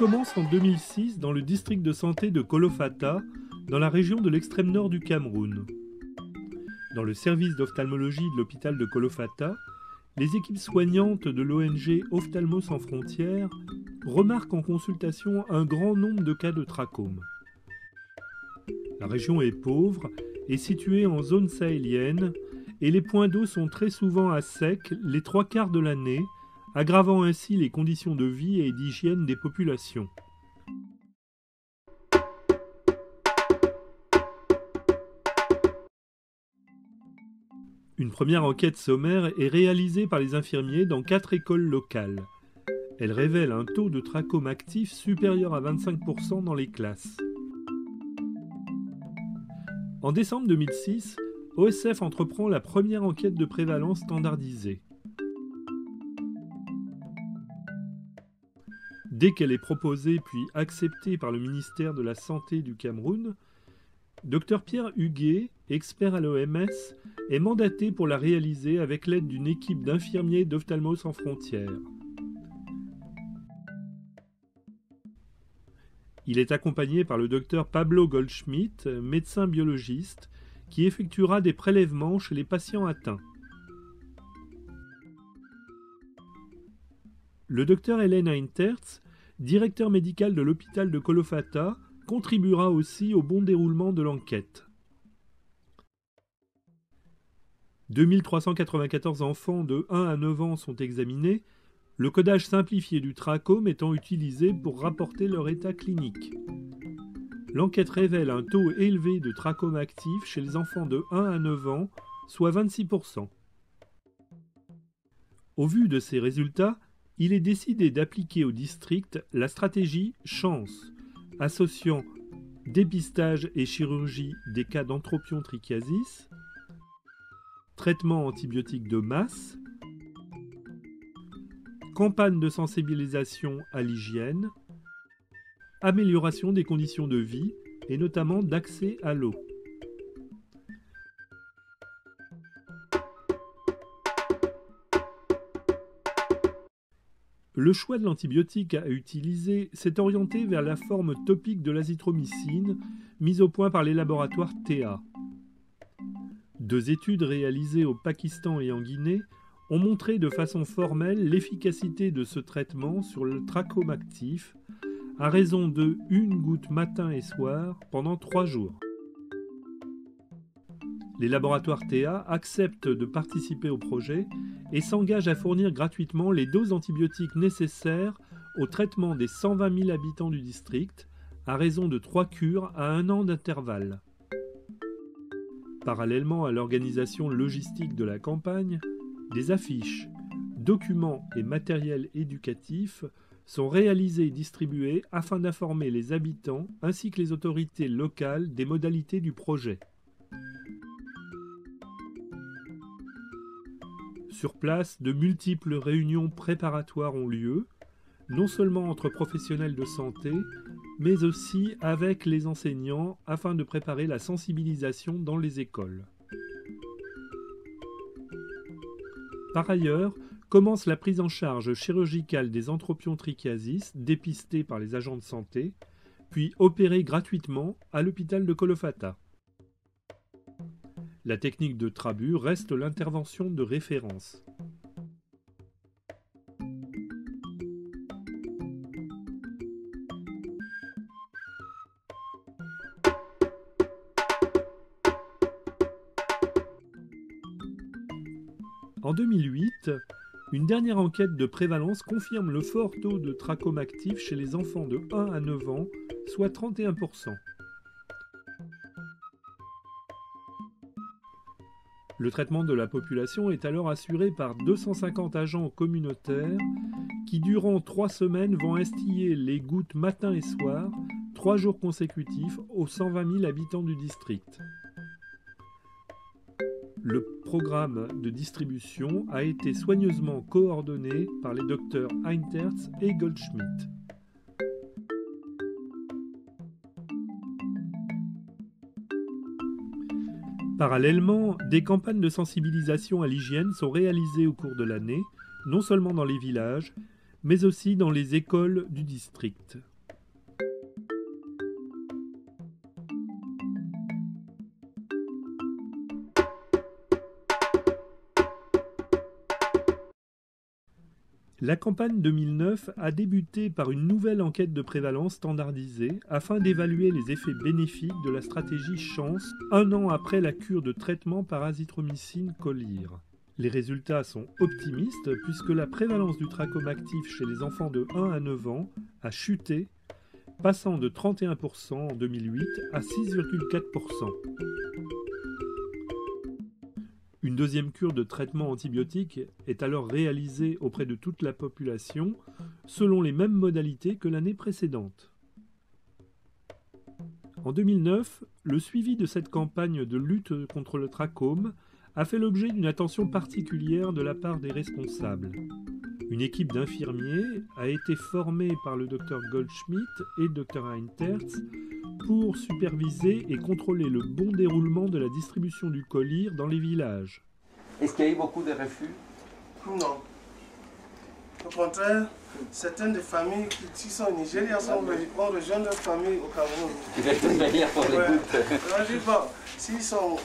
commence en 2006 dans le district de santé de Kolofata, dans la région de l'extrême nord du Cameroun. Dans le service d'ophtalmologie de l'hôpital de Kolofata, les équipes soignantes de l'ONG Ophtalmo Sans Frontières remarquent en consultation un grand nombre de cas de trachome. La région est pauvre et située en zone sahélienne et les points d'eau sont très souvent à sec les 3/4 de l'année, aggravant ainsi les conditions de vie et d'hygiène des populations. Une première enquête sommaire est réalisée par les infirmiers dans 4 écoles locales. Elle révèle un taux de trachome actif supérieur à 25% dans les classes. En décembre 2006, OSF entreprend la première enquête de prévalence standardisée. Dès qu'elle est proposée puis acceptée par le ministère de la Santé du Cameroun, Dr Pierre Huguet, expert à l'OMS, est mandaté pour la réaliser avec l'aide d'une équipe d'infirmiers d'Ophtalmo Sans Frontières. Il est accompagné par le docteur Pablo Goldschmidt, médecin biologiste, qui effectuera des prélèvements chez les patients atteints. Le docteur Hélène Heintertz, directeur médical de l'hôpital de Kolofata, contribuera aussi au bon déroulement de l'enquête. 2394 enfants de 1 à 9 ans sont examinés, le codage simplifié du trachome étant utilisé pour rapporter leur état clinique. L'enquête révèle un taux élevé de trachome actif chez les enfants de 1 à 9 ans, soit 26%. Au vu de ces résultats, il est décidé d'appliquer au district la stratégie CHANCE, associant dépistage et chirurgie des cas d'anthropion trichiasis, traitement antibiotique de masse, campagne de sensibilisation à l'hygiène, amélioration des conditions de vie et notamment d'accès à l'eau. Le choix de l'antibiotique à utiliser s'est orienté vers la forme topique de l'azithromycine, mise au point par les laboratoires Théa. 2 études réalisées au Pakistan et en Guinée ont montré de façon formelle l'efficacité de ce traitement sur le trachome actif à raison de 1 goutte matin et soir pendant 3 jours. Les laboratoires Théa acceptent de participer au projet et s'engagent à fournir gratuitement les doses antibiotiques nécessaires au traitement des 120 000 habitants du district à raison de 3 cures à 1 an d'intervalle. Parallèlement à l'organisation logistique de la campagne, des affiches, documents et matériel éducatif sont réalisés et distribués afin d'informer les habitants ainsi que les autorités locales des modalités du projet. Sur place, de multiples réunions préparatoires ont lieu, non seulement entre professionnels de santé, mais aussi avec les enseignants afin de préparer la sensibilisation dans les écoles. Par ailleurs, commence la prise en charge chirurgicale des anthropions trichiasis dépistés par les agents de santé, puis opérés gratuitement à l'hôpital de Kolofata. La technique de trabut reste l'intervention de référence. En 2008, une dernière enquête de prévalence confirme le fort taux de trachome actif chez les enfants de 1 à 9 ans, soit 31%. Le traitement de la population est alors assuré par 250 agents communautaires qui, durant 3 semaines, vont instiller les gouttes matin et soir, 3 jours consécutifs aux 120 000 habitants du district. Le programme de distribution a été soigneusement coordonné par les docteurs Heintertz et Goldschmidt. Parallèlement, des campagnes de sensibilisation à l'hygiène sont réalisées au cours de l'année, non seulement dans les villages, mais aussi dans les écoles du district. La campagne 2009 a débuté par une nouvelle enquête de prévalence standardisée afin d'évaluer les effets bénéfiques de la stratégie Chance un an après la cure de traitement par azithromycine Colire. Les résultats sont optimistes puisque la prévalence du trachome actif chez les enfants de 1 à 9 ans a chuté, passant de 31% en 2008 à 6,4%. Une deuxième cure de traitement antibiotique est alors réalisée auprès de toute la population selon les mêmes modalités que l'année précédente. En 2009, le suivi de cette campagne de lutte contre le trachome a fait l'objet d'une attention particulière de la part des responsables. Une équipe d'infirmiers a été formée par le Dr Goldschmidt et le Dr Heintertz pour superviser et contrôler le bon déroulement de la distribution du colire dans les villages. Est-ce qu'il y a eu beaucoup de refus? Non. Au contraire, certaines des familles qui sont au Nigeria ont rejoint leur famille au Cameroun. Ils veulent venir pour les gouttes. Alors je dis, bon, s'ils sont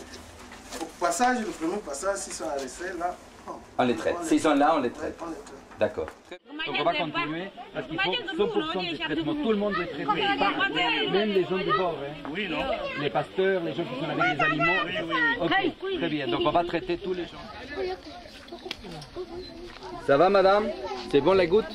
au passage, le premier passage, s'ils sont arrêtés là, on les traite. S'ils sont là, on les traite. On les traite. D'accord. Donc on va continuer parce qu'il faut 100% du traitement. Tout le monde doit être traité. Même les gens du bord. Hein. Oui, non. Les pasteurs, les gens qui sont avec les animaux. Oui, oui. Ok, très bien. Donc on va traiter tous les gens. Ça va madame? C'est bon la goutte?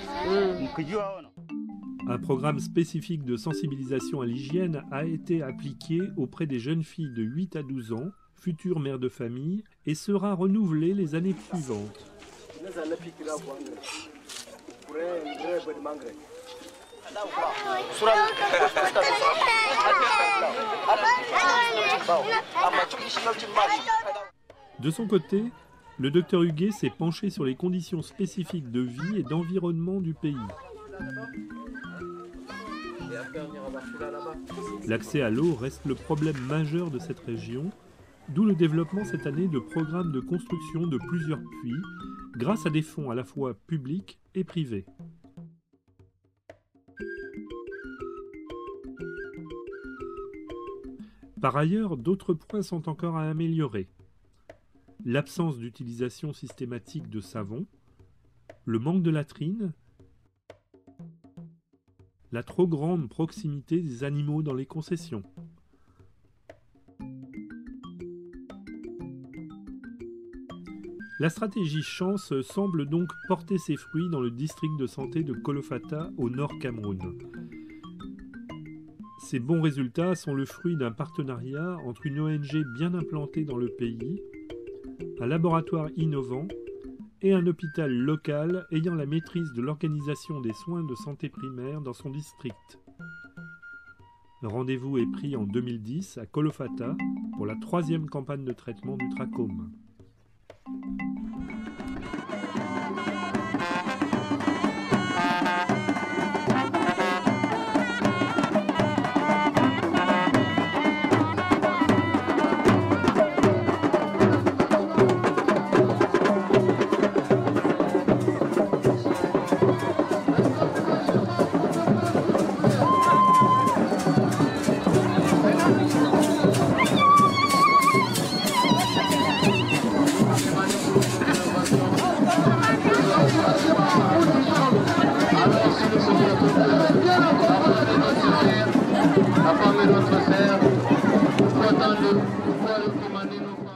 Un programme spécifique de sensibilisation à l'hygiène a été appliqué auprès des jeunes filles de 8 à 12 ans, futures mères de famille, et sera renouvelé les années suivantes. De son côté, le docteur Huguet s'est penché sur les conditions spécifiques de vie et d'environnement du pays. L'accès à l'eau reste le problème majeur de cette région, d'où le développement cette année de programmes de construction de plusieurs puits, grâce à des fonds à la fois publics et privés. Par ailleurs, d'autres points sont encore à améliorer. L'absence d'utilisation systématique de savon, le manque de latrines, la trop grande proximité des animaux dans les concessions. La stratégie Chance semble donc porter ses fruits dans le district de santé de Kolofata au nord Cameroun. Ces bons résultats sont le fruit d'un partenariat entre une ONG bien implantée dans le pays, un laboratoire innovant et un hôpital local ayant la maîtrise de l'organisation des soins de santé primaire dans son district. Rendez-vous est pris en 2010 à Kolofata pour la 3e campagne de traitement du trachome. La femme est notre sœur, nous attendons le